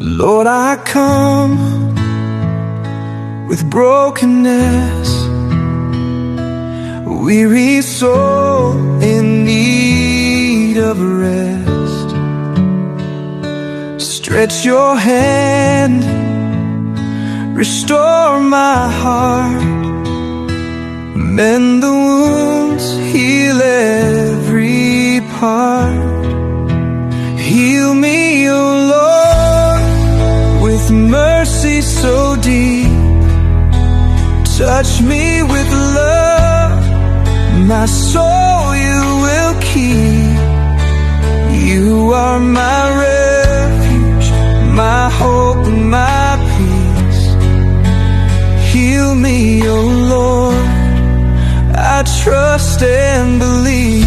Lord, I come with brokenness, weary soul in need of rest. Stretch your hand, restore my heart, mend the wounds, heal every part. Heal me, O Lord, with mercy so deep. Touch me with love, my soul you will keep. You are my refuge, my hope and my peace. Heal me, O Lord, I trust and believe.